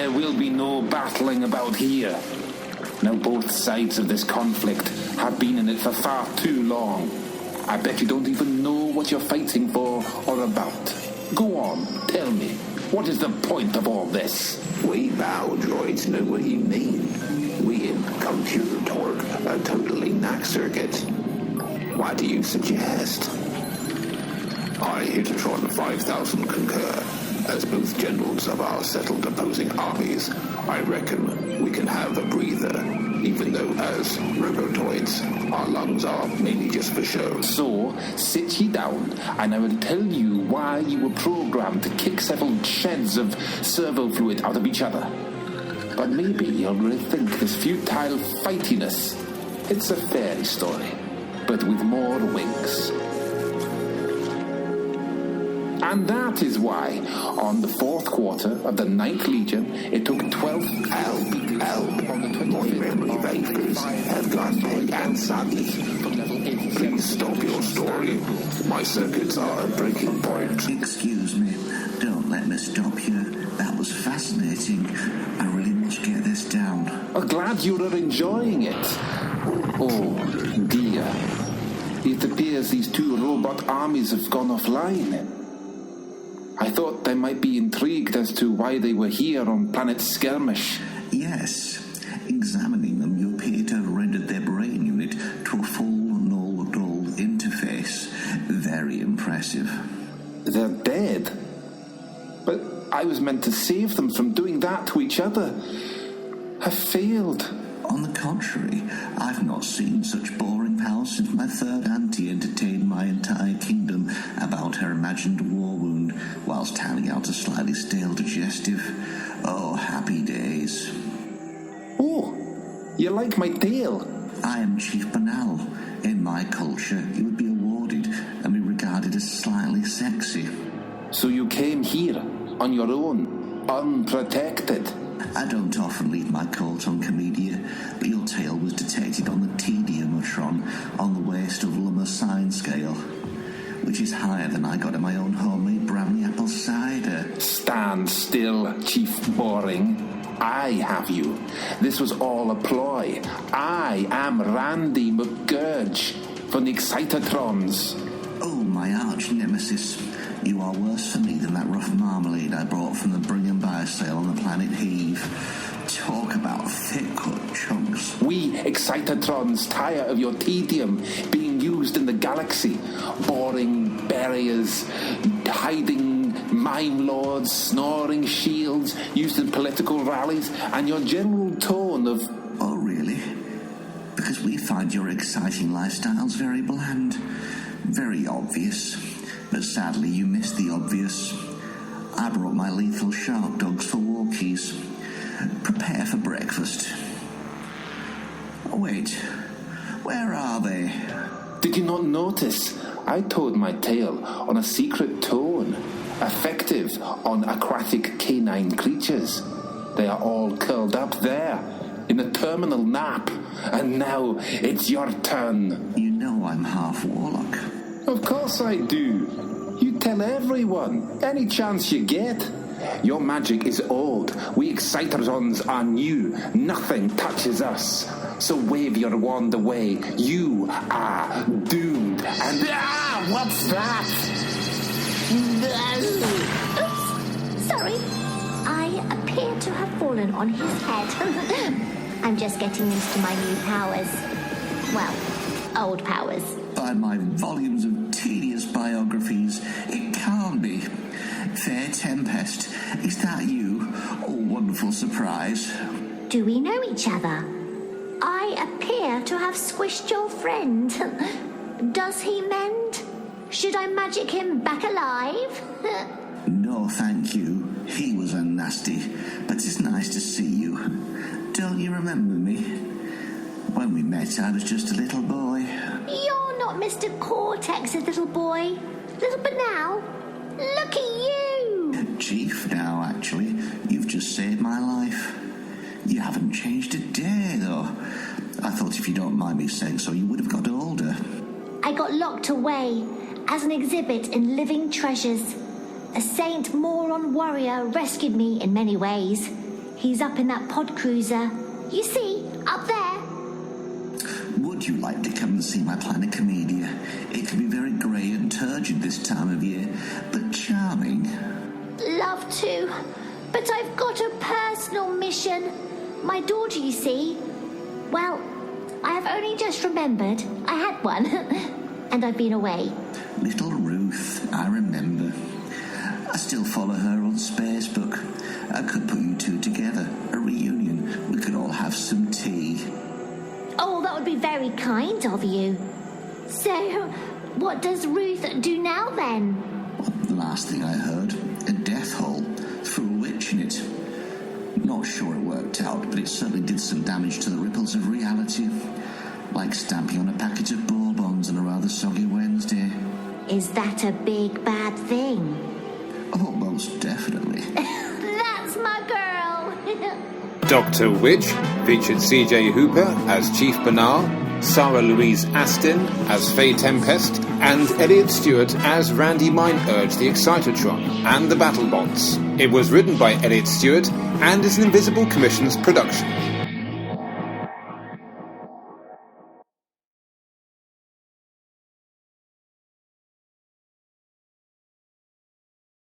There will be no battling about here. Now both sides of this conflict have been in it for far too long. I bet you don't even know what you're fighting for or about. Go on, tell me, what is the point of all this? We bow droids know what you mean. We in computer torque a totally knack circuit. What do you suggest? I, Hittertron 5000, concur. As both generals of our settled opposing armies, I reckon we can have a breather, even though as robotoids, our lungs are mainly just for show. So, sit ye down, and I will tell you why you were programmed to kick several sheds of servo fluid out of each other. But maybe you'll rethink this futile fightiness. It's a fairy story, but with more wings. And that is why, on the 4th quarter of the 9th Legion, it took 12... Help! My memory vapors have gone big and soggy. Please stop your story. My circuits are at breaking point. Excuse me. Don't let me stop you. That was fascinating. I really must get this down. I'm glad you are enjoying it. Oh, dear. It appears these two robot armies have gone offline. I thought they might be intrigued as to why they were here on planet Skirmish. Yes. Examining them, you appear to have rendered their brain unit to a full null-dull interface. Very impressive. They're dead? But I was meant to save them from doing that to each other. I failed. On the contrary, I've not seen such boring pals since my third auntie entertained my entire kingdom about her imagined war wound whilst handing out a slightly stale digestive. Oh, happy days. Oh, you like my tale? I am Chief Banal. In my culture, you would be awarded and be regarded as slightly sexy. So you came here, on your own, unprotected? I don't often leave my coat on Comedia, but your tale was detected on the tediumatron on the waist of Lummer Sign Scale, which is higher than I got in my own homemade Bramley apple cider. Stand still, Chief Boring. I have you. This was all a ploy. I am Randy McGurge from the Excitatrons. Oh, my arch nemesis. You are worse for me than that rough marmalade I brought from the Bring and Buy sale on the planet Heave. Talk about thick-cut chunks. We Excitatrons tire of your tedium being used in the galaxy. Boring barriers, hiding mime lords, snoring shields used in political rallies, and your general tone of... Oh, really? Because we find your exciting lifestyles very bland, very obvious. But sadly, you missed the obvious. I brought my lethal shark dogs for walkies. Prepare for breakfast. Wait, where are they? Did you not notice? I told my tale on a secret tone, effective on aquatic canine creatures. They are all curled up there, in a terminal nap. And now it's your turn. You know I'm half warlock. Of course I do. You tell everyone, any chance you get. Your magic is old. We Excitatrons are new. Nothing touches us. So wave your wand away. You are doomed. And what's that? Oops. Sorry. I appear to have fallen on his head. I'm just getting used to my new powers. Well, old powers. By my volumes of tedious biographies, it can't be. Fair Tempest, is that you? Oh, wonderful surprise. Do we know each other? I appear to have squished your friend. Does he mend? Should I magic him back alive? No, thank you. He was a nasty, but it's nice to see you. Don't you remember me? When we met, I was just a little boy. You're not Mr. Cortex's little boy. Little Banal. Look at you. Chief now, actually. You've just saved my life. You haven't changed a day, though. I thought if you don't mind me saying so, you would have got older. I got locked away as an exhibit in Living Treasures. A Saint Moron warrior rescued me in many ways. He's up in that pod cruiser. You see, up there. Would you like to come and see my planet Comedia? It can be very grey and turgid this time of year, but charming. Love to, but I've got a personal mission. My daughter, you see. Well, I have only just remembered I had one, and I've been away. Little Ruth, I remember. I still follow her on Facebook. I could put you two together, a reunion. We could all have some tea. Oh, that would be very kind of you. So, what does Ruth do now then? Well, the last thing I heard, a death hole, threw a witch in it. Not sure it worked out, but it certainly did some damage to the ripples of reality. Like stamping on a packet of bourbons on a rather soggy Wednesday. Is that a big bad thing? Oh, most definitely. That's my girl. Dr. Witch featured CJ Hooper as Chief Bernard, Sara Louise Aston as Faye Tempest, and Elliot Stewart as Randy Mineurge the Excitotron and the Battlebots. It was written by Elliot Stewart and is an Invisible Commissions production.